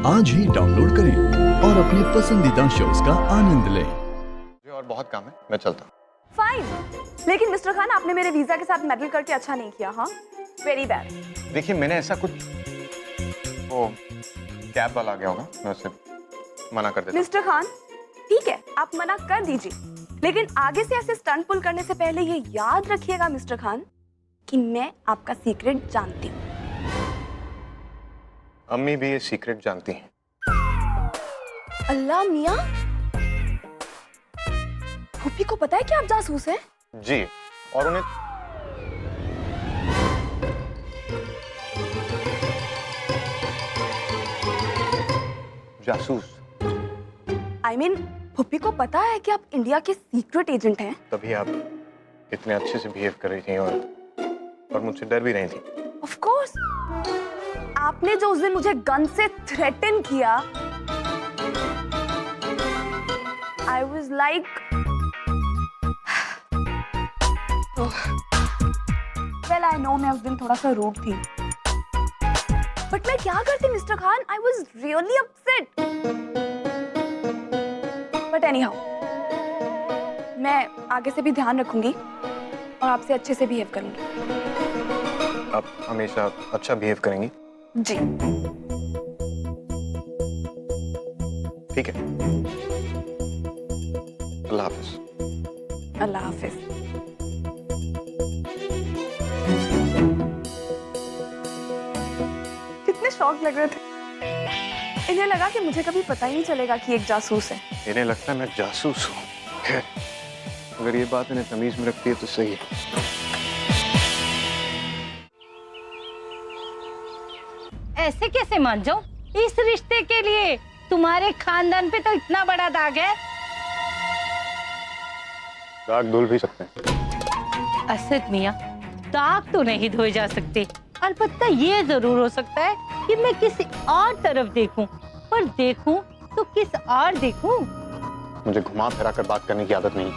आज ही डाउनलोड करें और अपने पसंदीदा शोज का आनंद लें। मुझे और बहुत काम है, मैं चलता हूँ। फाइन, लेकिन मिस्टर खान आपने मेरे वीजा के साथ मेडल करके अच्छा नहीं किया। हाँ, वेरी बैड। देखिए मैंने ऐसा कुछ, वो कैब वाला आ गया होगा, मैं उससे मना कर देता हूँ। मिस्टर खान, ठीक है, आप मना कर दीजिए, लेकिन आगे से ऐसे स्टंट पुल करने से पहले ये याद रखिएगा मिस्टर खान कि मैं आपका सीक्रेट जानती हूँ। अम्मी भी ये सीक्रेट जानती हैं। अल्लाह मियाँ, फूफी को पता है कि आप जासूस हैं? जी, और उन्हें जासूस। I mean, फूफी को पता है कि आप इंडिया के सीक्रेट एजेंट हैं? तभी आप इतने अच्छे से बिहेव कर रही थी और मुझसे डर भी रही थी। Of course, आपने जो उस दिन मुझे गन से थ्रेटन किया, I was like, well, I know मैं उस दिन थोड़ा सा रूड थी, बट मैं क्या करती mister Khan? I was really upset. But anyhow, मैं आगे से भी ध्यान रखूंगी और आपसे अच्छे से बिहेव करूंगी। आप हमेशा अच्छा बिहेव करेंगी? जी। ठीक है, अल्लाह हाफिज। अल्लाह हाफिज। कितने शॉक लग रहे थे। इन्हें लगा कि मुझे कभी पता ही नहीं चलेगा कि एक जासूस है। इन्हें लगता है मैं जासूस हूँ। खैर, अगर ये बात इन्हें तमीज में रखती है तो सही है। ऐसे कैसे मान जाओ? इस रिश्ते के लिए तुम्हारे खानदान पे तो इतना बड़ा दाग है। दाग धुल भी सकते हैं। असद मियाँ, दाग तो नहीं धोए जा सकते, अलबत्ता ये जरूर हो सकता है कि मैं किसी और तरफ देखूं, पर देखूं तो किस और देखूं? मुझे घुमा फिरा कर बात करने की आदत नहीं।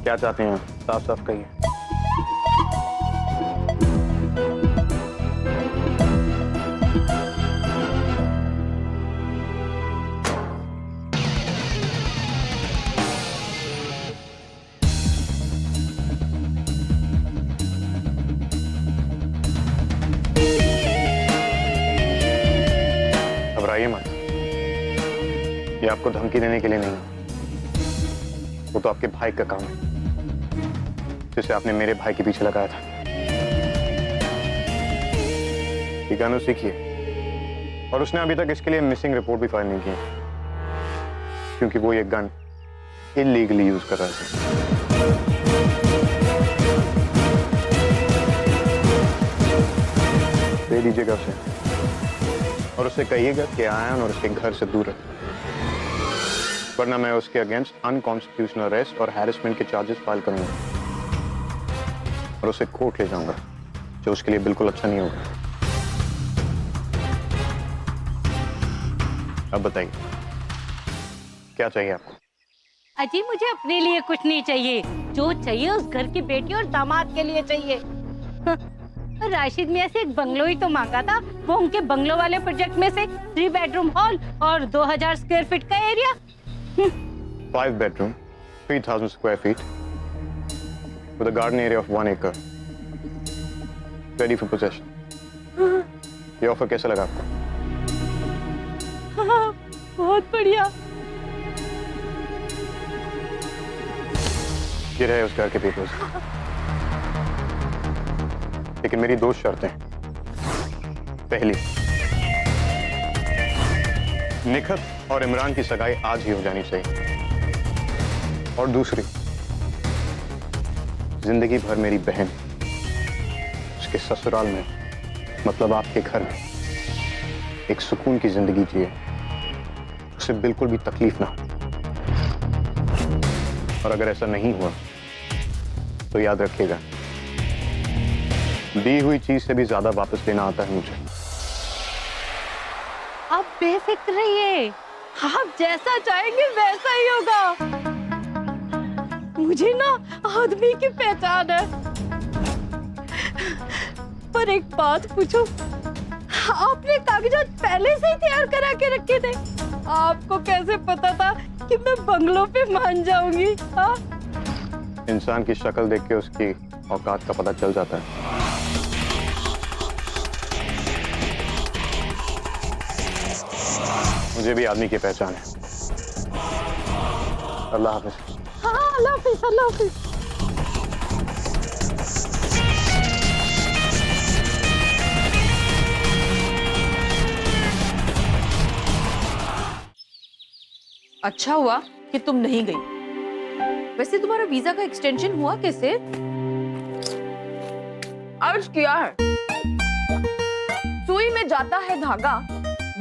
क्या चाहते हैं? साफ साफ कहिए। घबराइए मत, ये आपको धमकी देने के लिए नहीं, वो तो आपके भाई का काम है, जिसे आपने मेरे भाई के पीछे लगाया था। ये गन उसी की है और उसने अभी तक इसके लिए मिसिंग रिपोर्ट भी फाइल नहीं की, क्योंकि वो ये गन इलीगली यूज कर रहा था। दे दीजिएगा उसे और उससे कहिएगा कि आयन और उसके घर से दूर रहे, वरना मैं उसके अगेंस्ट अनकॉन्स्टिट्यूशनल अरेस्ट और हैरेसमेंट के चार्जेस फाइल करूंगा और उसे कोर्ट ले जाऊंगा, जो उसके लिए बिल्कुल अच्छा नहीं होगा। अब बताइए, क्या चाहिए आपको? अजी, मुझे अपने लिए कुछ नहीं चाहिए, जो चाहिए उस घर की बेटी और दामाद के लिए चाहिए। राशिद मियाँ से एक बंगलो ही तो मांगा था, वो उनके बंगलो वाले प्रोजेक्ट में से 3 बेडरूम हॉल और 2000 स्क्वायर फीट का area. 5 bedroom, 3000 square feet, with a garden area of 1 acre, ready for possession. ये ऑफर कैसा लगा आपको? हाँ, बहुत बढ़िया। ये रहे उस घर के पेपर्स, लेकिन मेरी 2 शर्तें हैं। पहली, निखत और इमरान की सगाई आज ही हो जानी चाहिए, और दूसरी, जिंदगी भर मेरी बहन उसके ससुराल में, मतलब आपके घर में, एक सुकून की जिंदगी जिए, उसे बिल्कुल भी तकलीफ ना हो। और अगर ऐसा नहीं हुआ तो याद रखिएगा, दी हुई चीज से भी ज्यादा वापस लेना आता है मुझे। आप बेफिक्र रहिए, आप जैसा चाहेंगे वैसा ही होगा। मुझे ना आदमी की पहचान है। पर एक बात पूछूं, आपने कागजात पहले से ही तैयार करा के रखे थे? आपको कैसे पता था कि मैं बंगलों पे मान जाऊंगी? हाँ? इंसान की शक्ल देख के उसकी औकात का पता चल जाता है। मुझे भी आदमी की पहचान है। अल्लाह हाफिज। हाँ, अल्लाह हाफिज, अल्लाह हाफिज। अच्छा हुआ कि तुम नहीं गई। वैसे तुम्हारा वीजा का एक्सटेंशन हुआ कैसे? अर्ज किया है। सुई में जाता है धागा,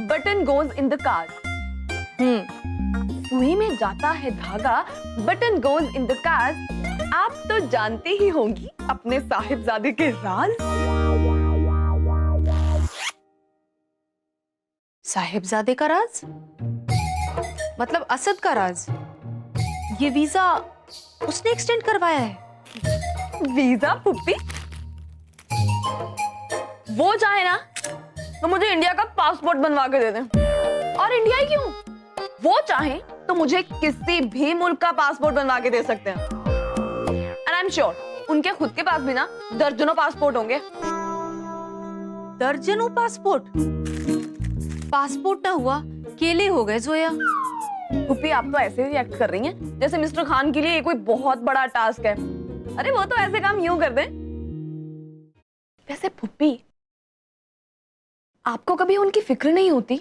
button goes in the car. सुई में जाता है धागा, button goes in the car. आप तो जानते ही होंगी अपने साहिबजादे के राज। साहिबजादे का राज? मतलब असद का राज? ये वीजा उसने एक्सटेंड करवाया है? वीजा पुप्पी, वो चाहे ना तो मुझे इंडिया का पासपोर्ट बनवा के दे दें। और इंडिया ही क्यों, वो चाहे तो मुझे किसी भी मुल्क का पासपोर्ट बनवा के दे सकते हैं। एंड आई एम श्योर उनके खुद के पास भी ना दर्जनों पासपोर्ट होंगे। दर्जनों पासपोर्ट? पासपोर्ट ना हुआ केले हो गए जोया। पुप्पी, आप तो ऐसे रिएक्ट कर रही हैं जैसे मिस्टर खान के लिए ये कोई बहुत बड़ा टास्क है। अरे वो तो ऐसे काम यूं कर दें। वैसे पुप्पी, आपको कभी उनकी फिक्र नहीं होती?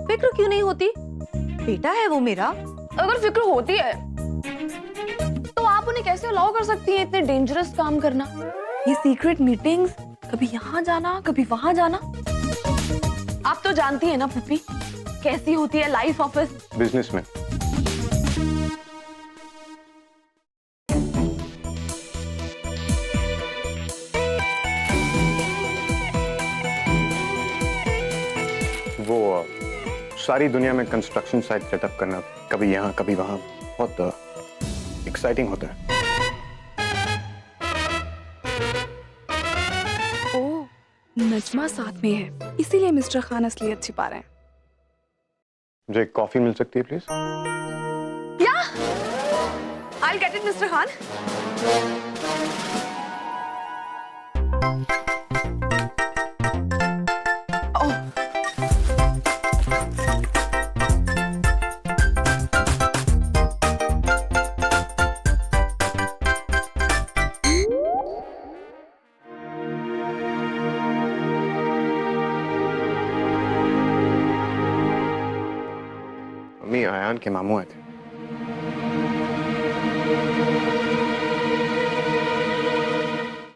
फिक्र क्यों नहीं होती? बेटा है वो मेरा। अगर फिक्र होती है तो आप उन्हें कैसे अलाउ कर सकती हैं इतने डेंजरस काम करना? ये सीक्रेट मीटिंग्स, कभी यहाँ जाना कभी वहां जाना। आप तो जानती है ना पुप्पी कैसी होती है लाइफ ऑफिस बिजनेस में। वो सारी दुनिया में कंस्ट्रक्शन साइट सेटअप करना, कभी यहाँ कभी वहाँ, बहुत एक्साइटिंग होता है। ओह, नजमा साथ में है, इसीलिए मिस्टर खान असलियत छिपा रहे हैं। मुझे एक कॉफी मिल सकती है प्लीज? या I get it mister Khan. Mummy, Ayaan के मामू आए थे।